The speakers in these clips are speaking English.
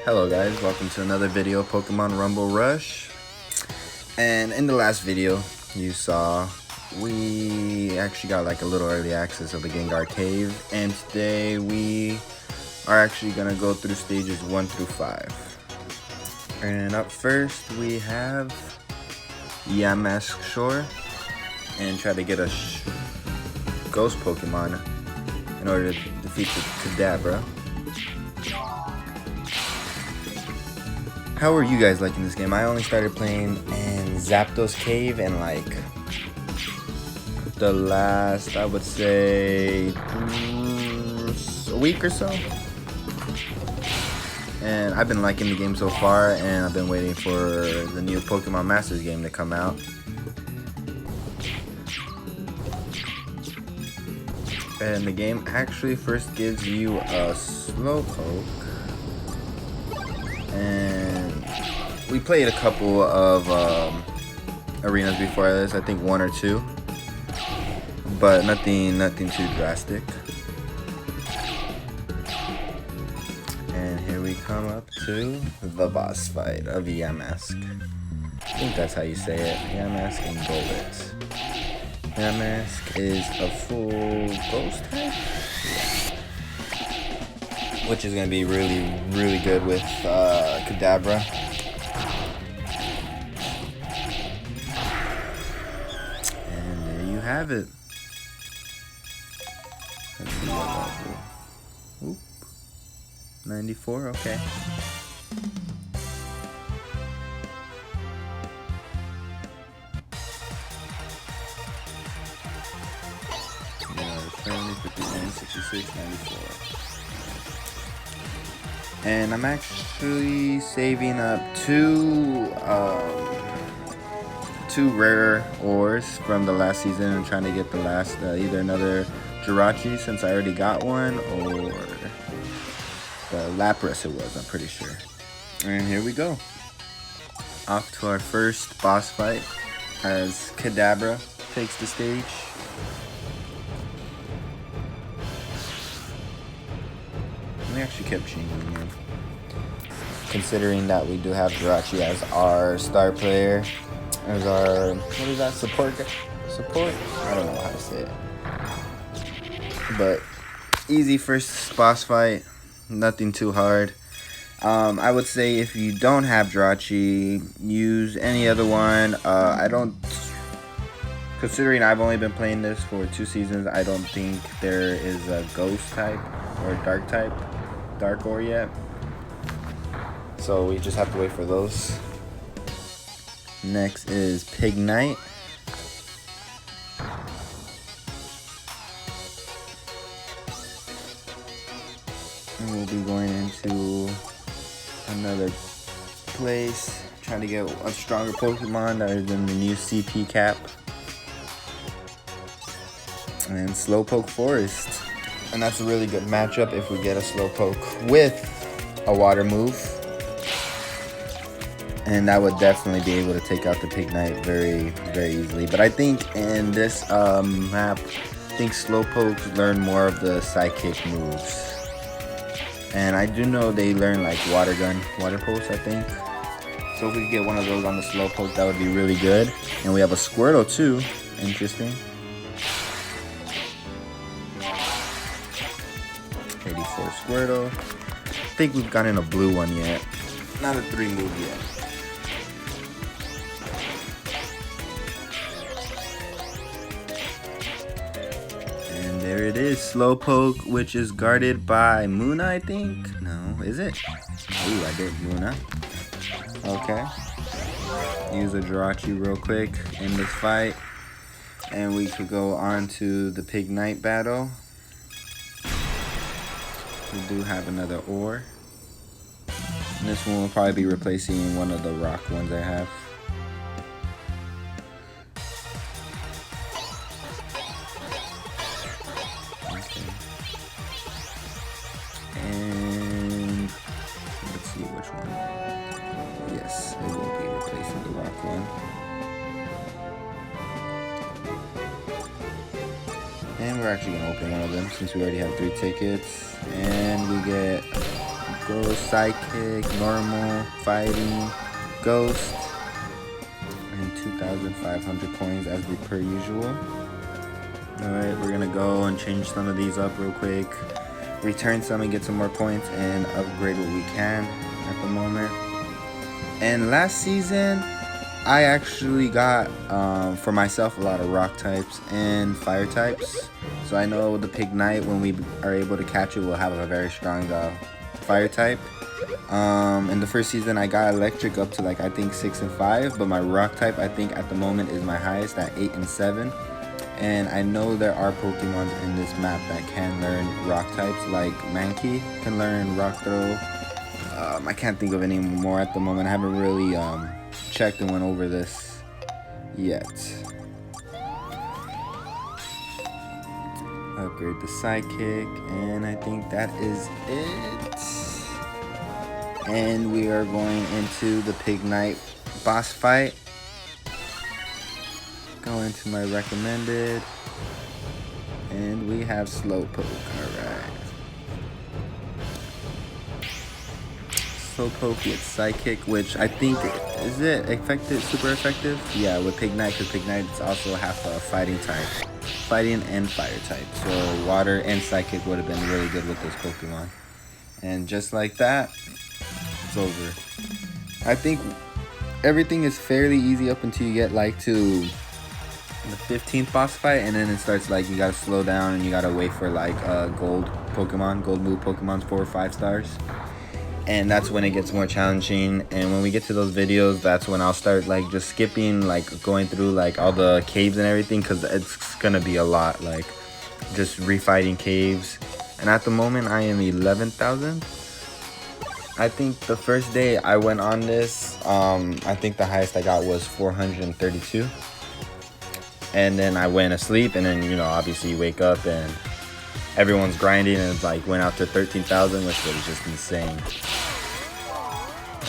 Hello guys, welcome to another video of Pokemon Rumble Rush. And in the last video you saw we actually got like a little early access of the Gengar cave, and today we are actually gonna go through stages 1 through 5. And up first we have Yamask Shore and try to get a ghost Pokemon in order to defeat the Kadabra. How are you guys liking this game? I only started playing in Zapdos Cave in like the last, I would say, a week or so. And I've been liking the game so far, and I've been waiting for the new Pokemon Masters game to come out. And the game actually first gives you a Slowpoke. And we played a couple of arenas before this, I think 1 or 2, but nothing too drastic. And here we come up to the boss fight of Yamask. I think that's how you say it, Yamask and Bullet. Yamask is a full ghost type? Which is going to be really good with Kadabra. And there you have it. Let's see what level. Oop. 94, okay. Yeah, 70, 59, 66, 94. And I'm actually saving up two rare ores from the last season and trying to get the last, either another Jirachi since I already got one, or the Lapras it was, I'm pretty sure. And here we go. Off to our first boss fight as Kadabra takes the stage. We actually kept changing him, considering that we do have Jirachi as our star player, as our, what is that, support? I don't know how to say it. But easy first boss fight, nothing too hard. I would say if you don't have Jirachi, use any other one. Considering I've only been playing this for 2 seasons, I don't think there is a ghost type or dark type. Dark ore yet, so we just have to wait for those. Next is Pignite. And we'll be going into another place, trying to get a stronger Pokemon other than the new CP cap. And Slowpoke Forest. And that's a really good matchup if we get a Slowpoke with a water move. And that would definitely be able to take out the Pignite very easily. But I think in this map, I think Slowpokes learn more of the Psychic moves. And I do know they learn like Water Gun, Water Pulse, I think. So if we could get one of those on the Slowpoke, that would be really good. And we have a Squirtle too, interesting. 84 Squirtle. I think we've gotten a blue one yet. Not a 3 move yet. And there it is, Slowpoke, which is guarded by Muna, I think? No, is it? Ooh, I did Muna. Okay. Use a Jirachi real quick in this fight. And we could go on to the Pignite battle. We do have another ore. And this one will probably be replacing one of the rock ones I have. Okay. And let's see which one. Yes, it will be replacing the rock one. And we're actually going to open one of them since we already have 3 tickets. And we get Ghost Psychic, Normal, Fighting, Ghost, and 2,500 coins as per usual. Alright, we're gonna go and change some of these up real quick, return some and get some more points, and upgrade what we can at the moment. And last season, I actually got, for myself, a lot of rock types and fire types. So I know the Pignite, when we are able to catch it, will have a very strong fire type. In the first season, I got electric up to like, I think 6 and 5, but my rock type, I think at the moment is my highest at 8 and 7. And I know there are Pokemons in this map that can learn rock types, like Mankey can learn rock throw. I can't think of any more at the moment. I haven't really checked and went over this yet. Upgrade the Psychic, and I think that is it. And we are going into the Pignite boss fight. Go into my recommended, and we have Slowpoke. Alright. Slowpoke with Psychic, which I think, is it effective, super effective? Yeah, with Pignite, because Pignite also has a fighting type. Fighting and fire type. So water and Psychic would have been really good with this Pokemon. And just like that, it's over. I think everything is fairly easy up until you get like to the 15th boss fight, and then it starts like you gotta slow down and you gotta wait for like gold move Pokemons 4 or 5 stars, and that's when it gets more challenging. And when we get to those videos, that's when I'll start like just skipping, like going through like all the caves and everything, because it's gonna be a lot, like just refighting caves. And at the moment I am 11,000. I think the first day I went on this, I think the highest I got was 432. And then I went asleep, and then, you know, obviously you wake up and everyone's grinding, and it's like went out to 13,000, which was just insane.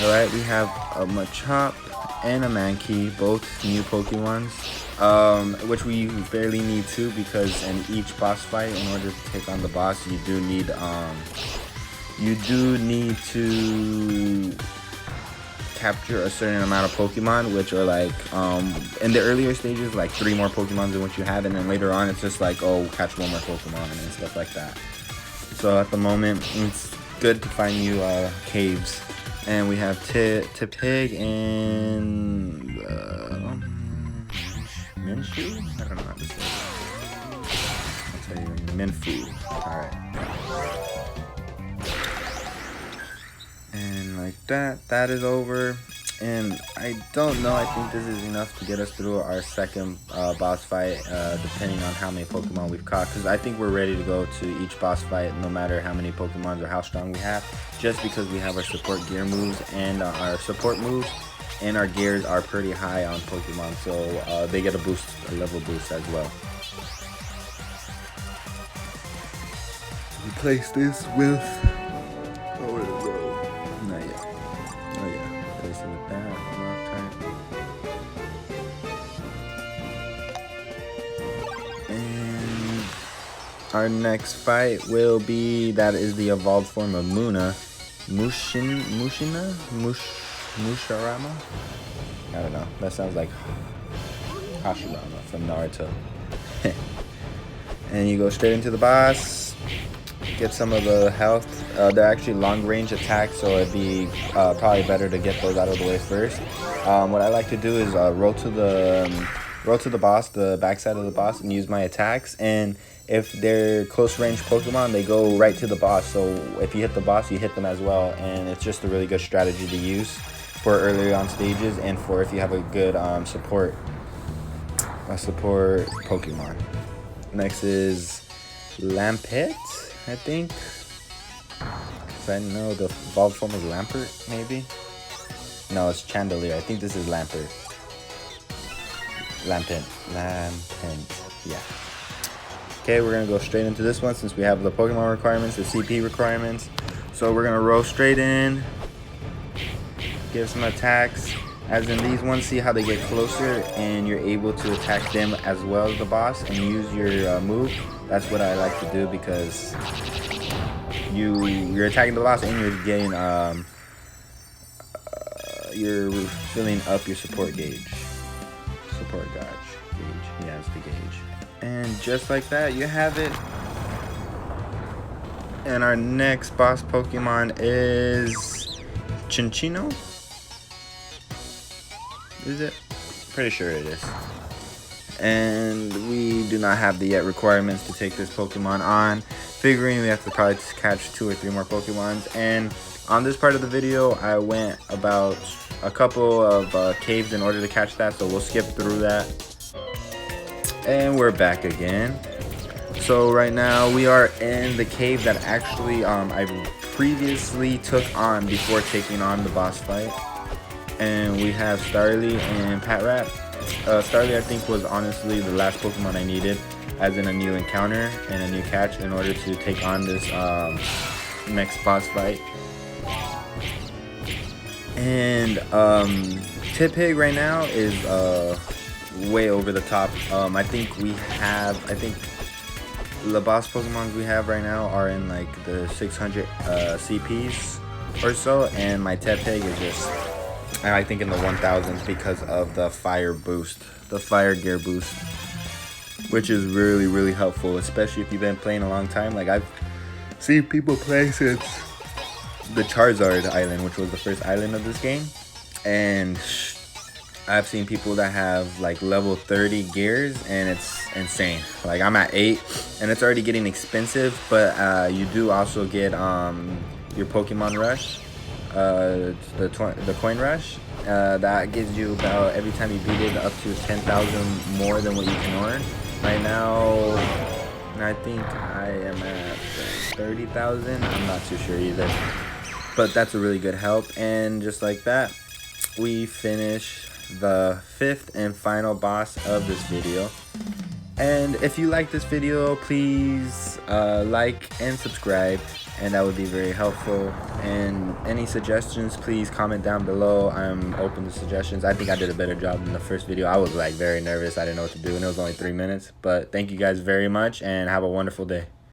Alright, we have a Machop and a Mankey, both new Pokemons, which we barely need to, because in each boss fight, in order to take on the boss, you do need to capture a certain amount of Pokemon, which are like in the earlier stages like 3 more Pokemon than what you have, and then later on it's just like, oh, catch 1 more Pokemon and stuff like that. So at the moment it's good to find new caves. And we have Pig and Minshew? I don't know how to say it. I'll tell you, Minfu. Alright. And like that is over. And I don't know, I think this is enough to get us through our second boss fight, depending on how many Pokemon we've caught, because I think we're ready to go to each boss fight no matter how many Pokemons or how strong we have, just because we have our support gear moves and our support moves, and our gears are pretty high on Pokemon, so they get a boost, a level boost as well. Replace this with, where did it go? Not yet. Oh yeah, replace it with that. And our next fight will be, that is the evolved form of Musharama? I don't know. That sounds like Hashirama from Naruto. And you go straight into the boss. Get some of the health. They're actually long range attacks, so it'd be probably better to get those out of the way first. What I like to do is roll to the boss, the backside of the boss, and use my attacks. And if they're close range Pokemon, they go right to the boss. So if you hit the boss, you hit them as well. And it's just a really good strategy to use for earlier on stages, and for if you have a good support Pokemon. Next is Lampet, I think. Cause I know the evolved form is Lampert, maybe. No, it's Chandelier. I think this is Lampert. Lampent, yeah. Okay, we're gonna go straight into this one since we have the Pokemon requirements, the CP requirements. So we're gonna roll straight in, give some attacks. As in these ones, see how they get closer and you're able to attack them as well as the boss and use your move. That's what I like to do, because you're attacking the boss and you're getting you're filling up your support gauge. Support gauge. Yeah, it's the gauge. And just like that, you have it. And our next boss Pokemon is Chinchino. Is it? Pretty sure it is. And we do not have the yet requirements to take this Pokemon on. Figuring we have to probably catch 2 or 3 more Pokemons. And on this part of the video, I went about a couple of caves in order to catch that, so we'll skip through that. And we're back again. So right now we are in the cave that actually I previously took on before taking on the boss fight. And we have Starly and Patrat. Starly, I think, was honestly the last Pokemon I needed, as in a new encounter and a new catch in order to take on this next boss fight. And Tipig right now is way over the top. I think the boss Pokemons we have right now are in like the 600 CPs or so, and my Tipig is just, I think, in the 1000s because of the fire boost, the fire gear boost, which is really, really helpful, especially if you've been playing a long time. Like, I've seen people play since the Charizard Island, which was the first island of this game, and I've seen people that have like level 30 gears, and it's insane. Like, I'm at 8 and it's already getting expensive, but you do also get your Pokemon Rush, the coin rush, that gives you about, every time you beat it, up to 10,000 more than what you can earn. Right now I think I am at 30,000. I'm not too sure either, but that's a really good help. And just like that, we finish the 5th and final boss of this video. And if you like this video, please like and subscribe, and that would be very helpful. And any suggestions, please comment down below. I'm open to suggestions. I think I did a better job than the first video. I was like very nervous. I didn't know what to do, and it was only 3 minutes. But thank you guys very much, and have a wonderful day.